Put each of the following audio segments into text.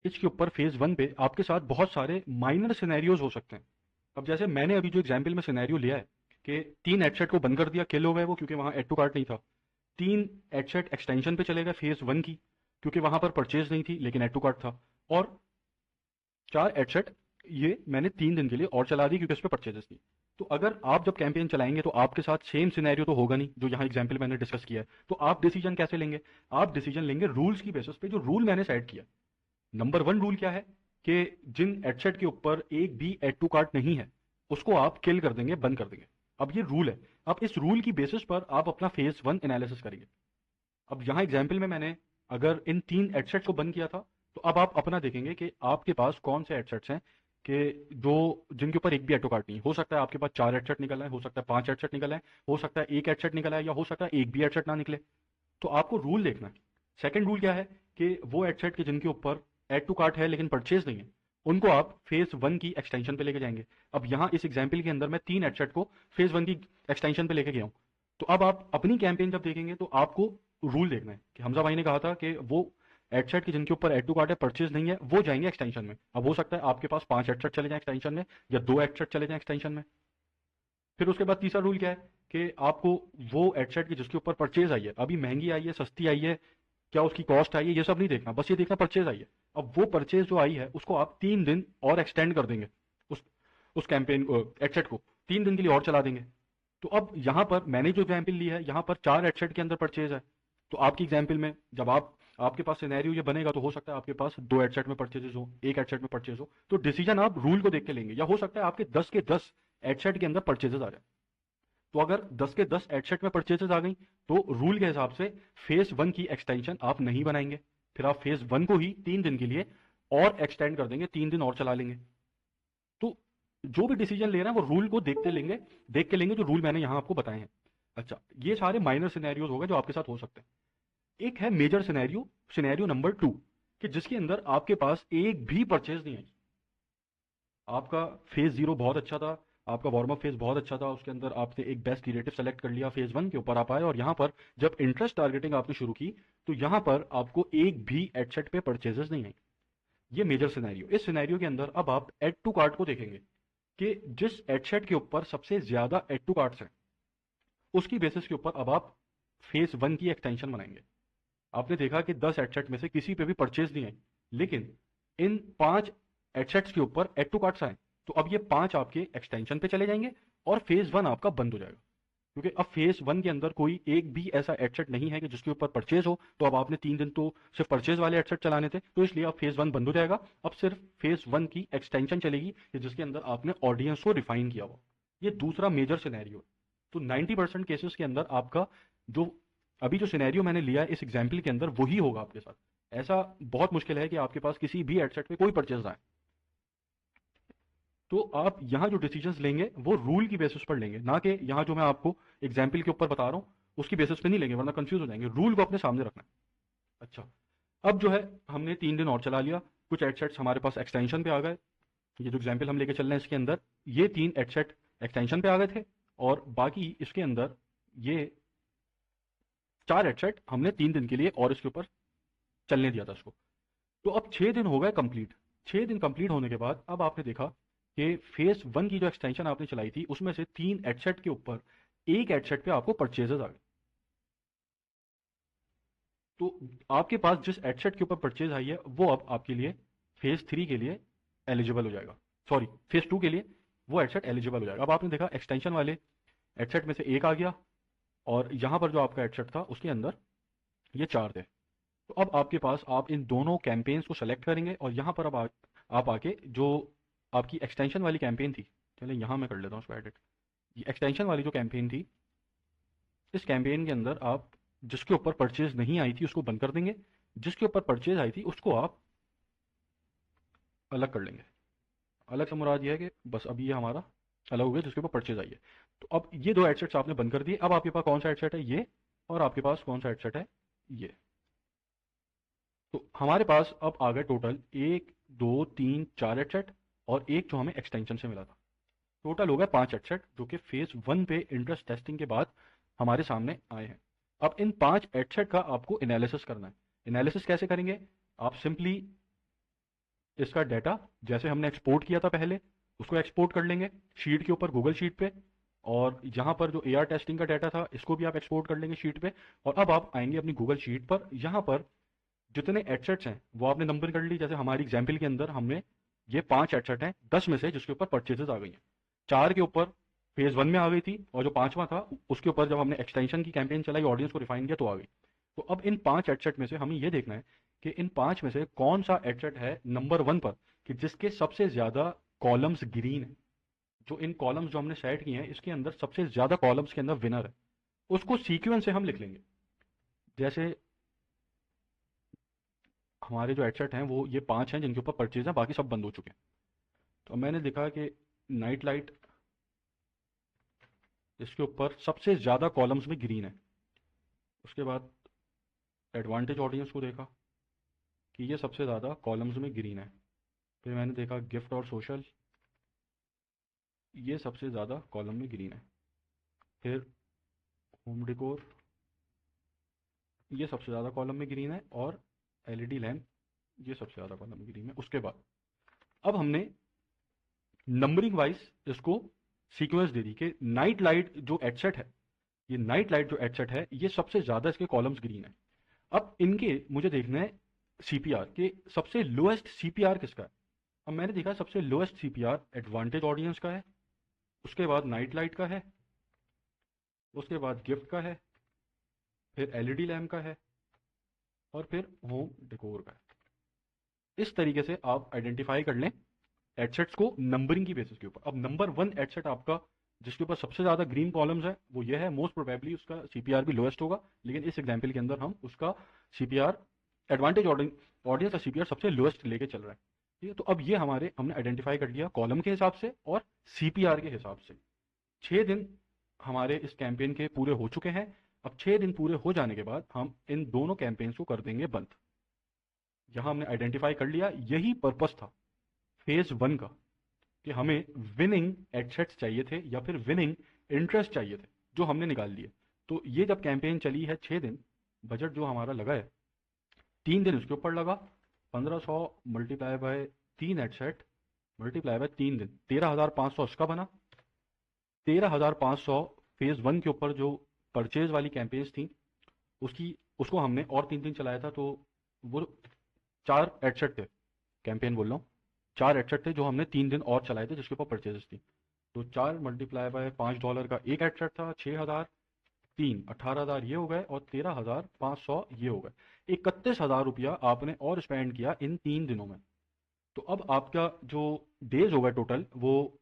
इसके ऊपर phase one पे आपके साथ बहुत सारे माइनर सिनेरियोज हो सकते हैं। अब जैसे मैंने अभी जो एग्जाम्पल में सिनेरियो लिया है कि 3 हेडसेट को बंद कर दिया, किल हो गए वो, क्योंकि वहां एड टू कार्ट नहीं था। 3 हेडसेट एक्सटेंशन पे चले गए फेज वन की, क्योंकि वहां पर परचेज नहीं थी लेकिन एड टू कार्ट था। और 4 हेडसेट ये मैंने 3 दिन के लिए और चला दी क्योंकि उस पर परचेजेस थी। तो अगर आप जब कैंपेन चलाएंगे तो आपके साथ सेम सिनेरियो तो होगा नहीं जो यहाँ एग्जाम्पल मैंने डिस्कस किया है। तो आप डिसीजन कैसे लेंगे? आप डिसीजन लेंगे रूल्स की बेसिस पे, जो रूल मैंने सेट किया। नंबर वन रूल क्या है कि जिन एडसेट के ऊपर एक भी एड टू कार्ट नहीं है उसको आप किल कर देंगे, बंद कर देंगे। अब ये रूल है। अब इस रूल की बेसिस पर आप अपना फेज वन एनालिसिस करेंगे। अब यहाँ एग्जाम्पल में मैंने अगर इन 3 एडसेट को बंद किया था, तो अब आप अपना देखेंगे कि आपके पास कौन से एडसेट्स हैं कि जो जिनके ऊपर एक भी एटो कार्ड नहीं है। हो सकता है आपके पास 4 एडसेट निकल आए, हो सकता है 5 एडसेट निकल आए, हो सकता है एक एडसेट निकल आए, या हो सकता है एक भी एडसेट ना निकले। तो आपको रूल देखना है। सेकंड रूल क्या है कि वो एडसेट के जिनके ऊपर एड टू कार्ट है लेकिन परचेज नहीं है, उनको आप फेज वन की एक्सटेंशन पे लेके जाएंगे। अब यहाँ इस एग्जाम्पल के अंदर मैं 3 एडसेट को फेज वन की एक्सटेंशन पे लेके गया हूँ। तो अब आप अपनी कैंपेन जब देखेंगे तो आपको रूल देखना है कि हमजा भाई ने कहा था कि वो एडसेट के जिनके ऊपर एड टू कार्ट है, परचेज नहीं है, वो जाएंगे एक्सटेंशन में। अब हो सकता है आपके पास 5 एडसेट चले जाएं एक्सटेंशन में, या 2 एडसेट चले जाएं एक्सटेंशन में। फिर उसके बाद तीसरा रूल क्या है कि आपको वो एडसेट की जिसके ऊपर परचेज आई है, अभी महंगी आई है, सस्ती आई है, क्या उसकी कॉस्ट आई है, ये सब नहीं देखना, बस ये देखना परचेज आई है। अब वो परचेज जो आई है उसको आप 3 दिन और एक्सटेंड कर देंगे। उस उस कैंपेन एडसेट को 3 दिन के लिए और चला देंगे। तो अब यहाँ पर मैंने जो एग्जाम्पल ली है, यहाँ पर 4 एडसेट के अंदर परचेज है। तो आपकी एग्जाम्पल में जब आपके पास सिनेरियो ये बनेगा तो हो सकता है आपके पास 2 एडसेट में परचेजेस हो, एक एडसेट में परचेज हो। तो डिसीजन आप रूल को देख के लेंगे, या हो सकता है आपके 10 के 10 एडसेट के अंदर परचेजेस आ जाए। तो अगर 10 के 10 एडसेट में परचेजेस आ गई तो रूल के हिसाब से फेज वन की एक्सटेंशन आप नहीं बनाएंगे। फिर आप फेज वन को ही 3 दिन के लिए और एक्सटेंड कर देंगे, 3 दिन और चला लेंगे। तो जो भी डिसीजन ले रहे हैं वो रूल को देखते लेंगे, देख के लेंगे, जो रूल मैंने यहां आपको बताए हैं। अच्छा, ये सारे माइनर सिनेरियोज हो गए जो आपके साथ हो सकते हैं। एक है मेजर सिनेरियो, सिनेरियो नंबर 2, कि जिसके अंदर आपके पास एक भी परचेज नहीं आई। आपका फेज जीरो बहुत अच्छा था, आपका वार्म अप फेज बहुत अच्छा था, उसके अंदर आपने एक बेस्ट क्रिएटिव सेलेक्ट कर लिया, फेज वन के ऊपर आप आए और यहाँ पर जब इंटरेस्ट टारगेटिंग आपने शुरू की तो यहाँ पर आपको एक भी एडसेट पे परचेजेस नहीं आई। ये मेजर सिनेरियो। इस सिनेरियो के अंदर अब आप एड टू कार्ट को देखेंगे कि जिस एडसेट के ऊपर सबसे ज्यादा एड टू कार्ट्स हैं उसकी बेसिस के ऊपर अब आप फेज वन की एक्सटेंशन बनाएंगे। आपने देखा कि 10 एडसेट में से किसी पे भी परचेज नहीं आई, लेकिन इन 5 एडसेट्स के ऊपर एड टू कार्ट्स आए। तो अब ये 5 आपके एक्सटेंशन पे चले जाएंगे और फेज वन आपका बंद हो जाएगा, क्योंकि अब फेज वन के अंदर कोई एक भी ऐसा एडसेट नहीं है कि जिसके ऊपर परचेज हो। तो अब आपने 3 दिन तो सिर्फ परचेज वाले एडसेट चलाने थे, तो इसलिए अब फेज वन बंद हो जाएगा। अब सिर्फ फेज वन की एक्सटेंशन चलेगी कि जिसके अंदर आपने ऑडियंस को रिफाइन किया हुआ। ये दूसरा मेजर सिनेरियो है। तो 90% केसेस के अंदर आपका जो अभी जो सिनेरियो मैंने लिया है इस एग्जाम्पल के अंदर वही होगा आपके साथ। ऐसा बहुत मुश्किल है कि आपके पास किसी भी एडसेट पे कोई परचेज आए। तो आप यहाँ जो डिसीजंस लेंगे वो रूल की बेसिस पर लेंगे, ना कि यहाँ जो मैं आपको एग्जाम्पल के ऊपर बता रहा हूँ उसकी बेसिस पे नहीं लेंगे, वरना कंफ्यूज हो जाएंगे। रूल को अपने सामने रखना है। अच्छा, अब जो है हमने 3 दिन और चला लिया, कुछ एडसेट्स हमारे पास एक्सटेंशन पे आ गए। ये जो एग्जाम्पल हम लेके चल रहे हैं इसके अंदर ये 3 एडसेट एक्सटेंशन पे आ गए थे, और बाकी इसके अंदर ये 4 एडसेट हमने 3 दिन के लिए और इसके ऊपर चलने दिया था इसको। तो अब 6 दिन हो गए कंप्लीट। 6 दिन कंप्लीट होने के बाद अब आपने देखा कि फेज वन की जो एक्सटेंशन आपने चलाई थी उसमें से 3 एडसेट के ऊपर एक एडसेट पे आपको परचेजेस आ गए। तो आपके पास जिस एडसेट के ऊपर परचेज आई है वो अब आपके लिए फेज थ्री के लिए एलिजिबल हो जाएगा, सॉरी फेज टू के लिए वो एडसेट एलिजिबल हो जाएगा। अब आपने देखा एक्सटेंशन वाले एडसेट में से एक आ गया, और यहाँ पर जो आपका एडसेट था उसके अंदर ये 4 थे। तो अब आपके पास आप इन दोनों कैंपेन्स को सेलेक्ट करेंगे, और यहाँ पर अब आप आके जो आपकी एक्सटेंशन वाली कैंपेन थी, चलिए यहाँ मैं कर लेता हूँ उसको एडिट। ये एक्सटेंशन वाली जो कैंपेन थी, इस कैंपेन के अंदर आप जिसके ऊपर परचेज नहीं आई थी उसको बंद कर देंगे, जिसके ऊपर परचेज आई थी उसको आप अलग कर लेंगे। अलग से मुराद ये है कि बस अभी ये हमारा अलग हो गया जिसके ऊपर परचेज आई है। तो अब ये 2 एडसेट्स आपने बंद कर दिए। अब आपके पास कौन सा एडसेट है? ये। और आपके पास कौन सा एडसेट है? ये। तो हमारे पास अब आ गए टोटल 1 2 3 4 एडसेट, और एक जो हमें एक्सटेंशन से मिला था। टोटल हो गए 5 एडसेट जो कि फेज वन पे इंटरेस्ट टेस्टिंग के बाद हमारे सामने आए हैं। अब इन 5 एडसेट का आपको एनालिसिस करना है। एनालिसिस कैसे करेंगे? आप सिंपली इसका डाटा जैसे हमने एक्सपोर्ट किया था पहले, उसको एक्सपोर्ट कर लेंगे शीट के ऊपर, गूगल शीट पे। और यहाँ पर जो एआर टेस्टिंग का डाटा था, इसको भी आप एक्सपोर्ट कर लेंगे शीट पे। और अब आप आएंगे अपनी गूगल शीट पर, यहाँ पर जितने एडसेट्स हैं वो आपने नंबर कर ली। जैसे हमारी एग्जाम्पल के अंदर हमने ये 5 एडसेट हैं 10 में से, जिसके ऊपर परचेजेस आ गई हैं। 4 के ऊपर फेज 1 में आ गई थी, और जो 5वां था उसके ऊपर जब हमने एक्सटेंशन की कैंपेन चलाई, ऑडियंस को रिफाइन किया, तो आ गई। तो अब इन 5 एडसेट में से हमें ये देखना है कि इन 5 में से कौन सा एडसेट है नंबर 1 पर, कि जिसके सबसे ज्यादा कॉलम्स ग्रीन है। जो इन कॉलम्स जो हमने सेट किए हैं, इसके अंदर सबसे ज्यादा कॉलम्स के अंदर विनर है, उसको सीक्वेंस से हम लिख लेंगे। जैसे हमारे जो एडसेट हैं वो ये 5 हैं जिनके ऊपर परचेज है, बाकी सब बंद हो चुके हैं। तो मैंने देखा कि नाइट लाइट, इसके ऊपर सबसे ज़्यादा कॉलम्स में ग्रीन है। उसके बाद एडवांटेज ऑडियंस को देखा कि ये सबसे ज़्यादा कॉलम्स में ग्रीन है। फिर मैंने देखा गिफ्ट और सोशल, ये सबसे ज़्यादा कॉलम में ग्रीन है। फिर होम डेकोर, ये सबसे ज़्यादा कॉलम में ग्रीन है। और एलईडी लैम्प, ये सबसे ज़्यादा कॉलम में ग्रीन है। उसके बाद अब हमने नंबरिंग वाइज इसको सीक्वेंस दे दी कि नाइट लाइट जो एडसेट है, ये नाइट लाइट जो एडसेट है, ये सबसे ज़्यादा इसके कॉलम्स ग्रीन है। अब इनके मुझे देखना है सीपीआर के सबसे लोएस्ट सीपीआर किसका है। अब मैंने देखा सबसे लोएस्ट सीपीआर एडवांटेज ऑडियंस का है, उसके बाद नाइट लाइट का है, उसके बाद गिफ्ट का है, फिर एलईडी लैम्प का है, और फिर होम डेकोर का है। इस तरीके से आप आइडेंटिफाई कर लें एडसेट्स को नंबरिंग की बेसिस के ऊपर। अब नंबर 1 एडसेट आपका जिसके ऊपर सबसे ज्यादा ग्रीन कॉलम्स है वो ये है, मोस्ट प्रोबेबली उसका सीपीआर भी लोएस्ट होगा। लेकिन इस एग्जांपल के अंदर हम उसका सीपीआर, एडवांटेज ऑडियंस का सीपीआर सबसे लोएस्ट लेके चल रहा है। ठीक है, तो अब ये हमने आइडेंटिफाई कर लिया कॉलम के हिसाब से और सीपीआर के हिसाब से। 6 दिन हमारे इस कैंपेन के पूरे हो चुके हैं। अब 6 दिन पूरे हो जाने के बाद हम इन दोनों कैंपेन्स को कर देंगे बंद। यहां हमने आइडेंटिफाई कर लिया, यही पर्पस था फेज 1 का, कि हमें विनिंग एडसेट्स चाहिए थे या फिर विनिंग इंटरेस्ट चाहिए थे, जो हमने निकाल लिए। तो ये जब कैंपेन चली है 6 दिन, बजट जो हमारा लगा है 3 दिन उसके ऊपर लगा। 1500 multiply by 3 ad set multiply by 3 दिन, 13,500 उसका बना। 13,500 फेज 1 के ऊपर जो परचेज वाली कैंपेन्स थी उसको हमने और 3 दिन चलाया था। तो वो 4 एडसेट थे, कैंपेन बोल रहा हूँ, 4 एडसेट थे जो हमने 3 दिन और चलाए थे जिसके ऊपर परचेजेस थी। तो 4 मल्टीप्लाई बाय $5 का एक एडसेट था, 6,000, 3 18,000 ये हो गए, और 13,500 ये हो गए। 31,000 रुपया आपने और स्पेंड किया इन 3 दिनों में। तो अब आपका जो डेज हो गए टोटल, वो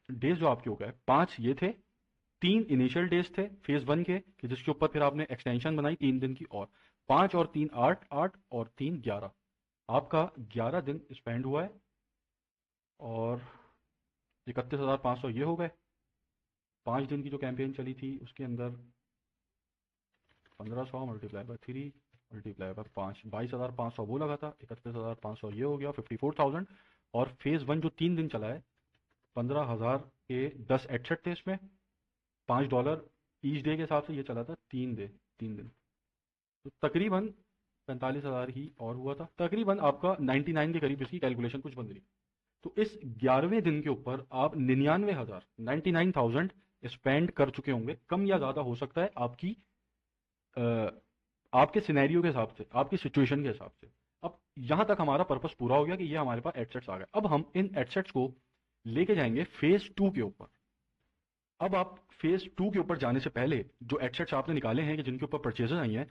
डेज जो आपके हो गए 5 ये थे, 3 इनिशियल डेज थे फेज 1 के, कि जिसके ऊपर फिर आपने एक्सटेंशन बनाई 3 दिन की, और 5 और 3 8 8 और 3 11, आपका 11 दिन स्पेंड हुआ है। और 31,500 ये हो गए। 5 दिन की जो कैंपेन चली थी उसके अंदर 1500 मल्टीप्लाई बाय 3 मल्टीप्लाई बाय 5, 22,500 वो लगा था। 31,500 ये हो गया, 54,000। और फेज 1 जो 3 दिन चला है, 15,000 के 10 एडसेट थे इसमें, $5 ईच डे के हिसाब से ये चला था 3 दिन। तो तकरीबन 45,000 ही और हुआ था, तकरीबन आपका 99 के करीब इसकी कैलकुलेशन कुछ बन रही। तो इस 11वें दिन के ऊपर आप 99,000 99,000 स्पेंड कर चुके होंगे। कम या ज़्यादा हो सकता है आपके सिनेरियो के हिसाब से, आपकी सिचुएशन के हिसाब से। अब यहाँ तक हमारा पर्पस पूरा हो गया कि ये हमारे पास एडसेट्स आ गए। अब हम इन एडसेट्स को लेके जाएंगे फेज 2 के ऊपर। अब आप फेज 2 के ऊपर जाने से पहले जो एडसेट्स आपने निकाले हैं कि जिनके ऊपर परचेजेस आई हैं,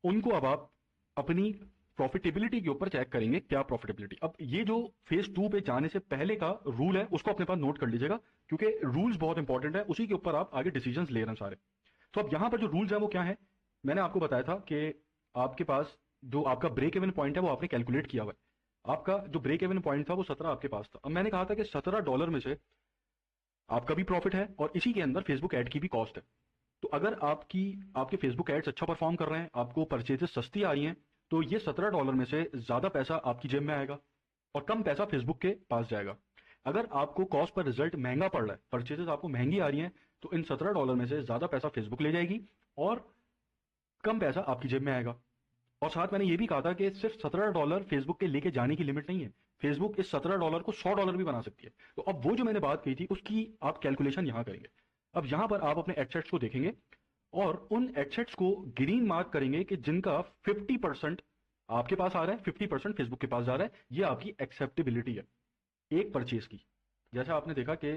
उनको अब आप अपनी प्रॉफिटेबिलिटी के ऊपर चेक करेंगे, क्या प्रॉफिटेबिलिटी। अब ये जो फेज 2 पे जाने से पहले का रूल है उसको अपने पास नोट कर लीजिएगा, क्योंकि रूल्स बहुत इंपॉर्टेंट है, उसी के ऊपर आप आगे डिसीजंस ले रहे हैं सारे। तो अब यहाँ पर जो रूल्स है वो क्या है, मैंने आपको बताया था कि आपके पास जो आपका ब्रेक इवन पॉइंट है वो आपने कैलकुलेट किया हुआ है। आपका जो ब्रेक इवन पॉइंट था वो 17 आपके पास था। अब मैंने कहा था कि $17 में से आपका भी प्रॉफिट है और इसी के अंदर फेसबुक ऐड की भी कॉस्ट है। तो अगर आपके फेसबुक एड्स अच्छा परफॉर्म कर रहे हैं, आपको परचेजेस सस्ती आ रही हैं, तो ये $17 में से ज़्यादा पैसा आपकी जेब में आएगा और कम पैसा फेसबुक के पास जाएगा। अगर आपको कॉस्ट पर रिजल्ट महंगा पड़ रहा है, परचेजेस आपको महंगी आ रही हैं, तो इन $17 में से ज़्यादा पैसा फेसबुक ले जाएगी और कम पैसा आपकी जेब में आएगा। और साथ मैंने ये भी कहा था कि सिर्फ $17 फेसबुक के लेके जाने की लिमिट नहीं है, फेसबुक इस $17 को $100 भी बना सकती है। तो अब वो जो मैंने बात की थी उसकी आप कैलकुलेशन यहाँ करेंगे। अब यहाँ पर आप अपने एसेट्स को देखेंगे और उन एसेट्स को ग्रीन मार्क करेंगे कि जिनका 50% आपके पास आ रहा है, 50% फेसबुक के पास जा रहा है। ये आपकी एक्सेप्टेबिलिटी है एक परचेज की। जैसा आपने देखा कि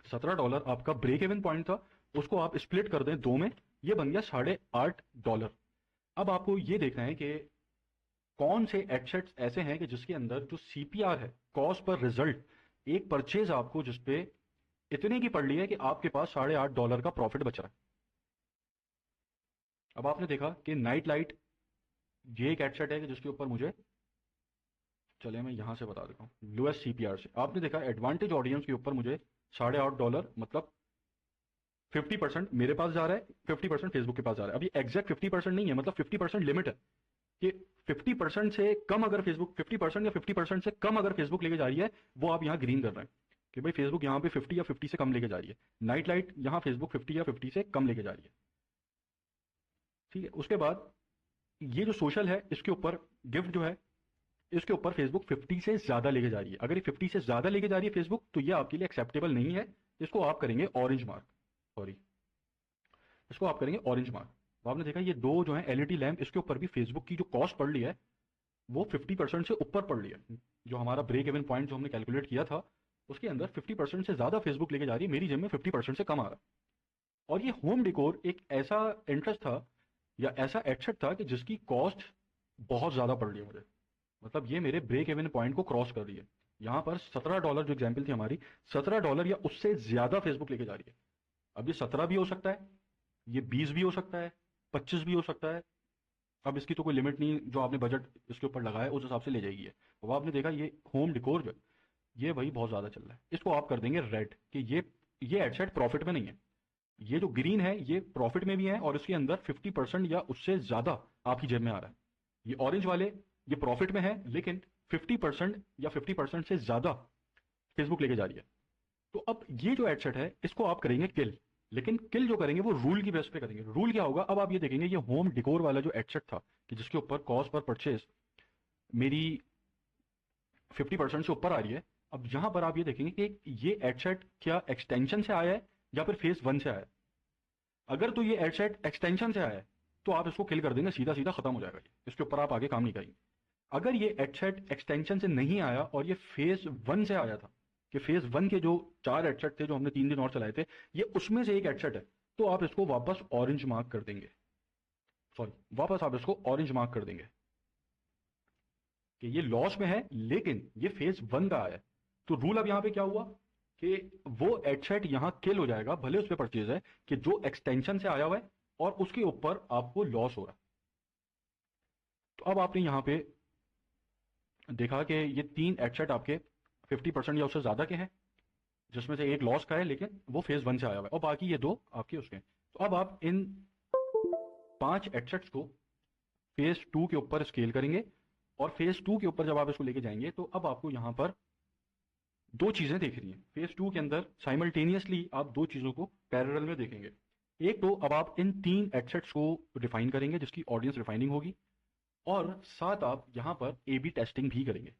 $17 आपका ब्रेक इवन पॉइंट था, उसको आप स्प्लिट कर दें दो में, ये बन गया $8.5। अब आपको ये देखना है कि कौन से एसेट्स ऐसे हैं कि जिसके अंदर जो सीपीआर है, कॉस्ट पर रिजल्ट, एक परचेज आपको जिसपे इतने की पड़ ली है कि आपके पास $8.5 का प्रॉफिट बच रहा है। अब आपने देखा कि नाइट लाइट ये एक एसेट है कि जिसके ऊपर मुझे, चले मैं यहां से बता देता हूँ लोएस्ट सीपीआर से, आपने देखा एडवांटेज ऑडियंस के ऊपर मुझे $8.5 मतलब 50% मेरे पास जा रहा है, 50% फेसबुक के पास जा रहा है। अभी एग्जैक्ट 50% नहीं है, मतलब 50% लिमिट है कि 50% से कम अगर फेसबुक 50% या 50% से कम अगर फेसबुक लेके जा रही है, वो आप यहाँ ग्रीन कर रहे हैं कि भाई फेसबुक यहाँ पे 50 या 50 से कम लेके जा रही है। नाइट लाइट यहाँ फेसबुक 50 या 50 से कम लेके जा रही है। ठीक है, उसके बाद ये जो सोशल है इसके ऊपर गिफ्ट जो है, इसके ऊपर फेसबुक 50 से ज्यादा लेके जा रही है। अगर ये 50 से ज्यादा लेके जा रही है फेसबुक, तो ये आपके लिए एक्सेप्टेबल नहीं है। इसको आप करेंगे ऑरेंज मार्क, सॉरी, इसको आप करेंगे ऑरेंज मार्क। तो आपने देखा ये दो जो है एलईडी लैंप, इसके ऊपर भी फेसबुक की जो कॉस्ट पड़ रही है वो 50% से ऊपर पड़ रही है। जो हमारा ब्रेक इवन पॉइंट जो हमने कैलकुलेट किया था उसके अंदर 50% से ज्यादा फेसबुक लेके जा रही है, मेरी जेब में 50% से कम आ रहा है। और ये होम डेकोर एक ऐसा इंटरेस्ट था या ऐसा एसेट था कि जिसकी कॉस्ट बहुत ज्यादा पड़ रही है मुझे, मतलब ये मेरे ब्रेक इवन पॉइंट को क्रॉस कर रही है। यहाँ पर $17 जो एग्जाम्पल थी हमारी, $17 या उससे ज्यादा फेसबुक लेके जा रही है। अब ये 17 भी हो सकता है, ये 20 भी हो सकता है, 25 भी हो सकता है। अब इसकी तो कोई लिमिट नहीं, जो आपने बजट इसके ऊपर लगाया उस हिसाब से ले जाएगी ये। अब आपने देखा ये होम डिकोर जो है, ये भाई बहुत ज्यादा चल रहा है, इसको आप कर देंगे रेड कि ये एडसेट प्रॉफिट में नहीं है। ये जो ग्रीन है ये प्रॉफिट में भी है और इसके अंदर 50% या उससे ज्यादा आपकी जेब में आ रहा है। ये ऑरेंज वाले ये प्रॉफिट में है लेकिन 50% या 50% से ज्यादा फेसबुक लेके जा रही है। तो अब ये जो एडसेट है इसको आप करेंगे किल, लेकिन किल जो करेंगे वो रूल की बेस पे करेंगे। रूल क्या होगा, अब आप ये देखेंगे ये होम डिकोर वाला जो एडसेट था कि जिसके ऊपर कॉस्ट पर परचेज मेरी 50% से ऊपर आ रही है, अब यहां पर आप ये देखेंगे कि ये एडसेट क्या एक्सटेंशन से आया है या फिर फेज 1 से आया है। अगर तो ये एडसेट एक्सटेंशन से आया है तो आप इसको किल कर देंगे, सीधा सीधा खत्म हो जाएगा, ये इसके ऊपर आप आगे काम नहीं करेंगे। अगर ये एडसेट एक्सटेंशन से नहीं आया और ये फेज 1 से आया था, कि फेज 1 के जो 4 एडसेट थे जो हमने 3 दिन और चलाए थे, ये उसमें से एक एडसेट है, तो आप इसको वापस ऑरेंज मार्क कर देंगे, सॉरी वापस आप इसको ऑरेंज मार्क कर देंगे कि ये लॉस में है लेकिन ये फेज 1 का आया है। तो रूल अब यहां पे क्या हुआ कि वो एडसेट यहां किल हो जाएगा, भले उस पर परचेज है, कि जो एक्सटेंशन से आया हुआ है और उसके ऊपर आपको लॉस हो रहा है। तो अब आपने यहां पे देखा कि ये 3 एडसेट आपके 50% या उससे ज्यादा के हैं, जिसमें से एक लॉस का है लेकिन वो फेज 1 से आया हुआ है, और बाकी ये दो आपके उसके हैं। तो अब आप इन 5 एडसेट्स को फेज 2 के ऊपर स्केल करेंगे और फेज 2 के ऊपर जब आप इसको लेके जाएंगे तो अब आपको यहां पर दो चीजें देख रही हैं। फेज 2 के अंदर साइमल्टेनियसली आप दो चीजों को पैरेलल में देखेंगे। एक तो अब आप इन 3 एडसेट्स को रिफाइन करेंगे जिसकी ऑडियंस रिफाइनिंग होगी, और साथ आप यहां पर ए बी टेस्टिंग भी करेंगे।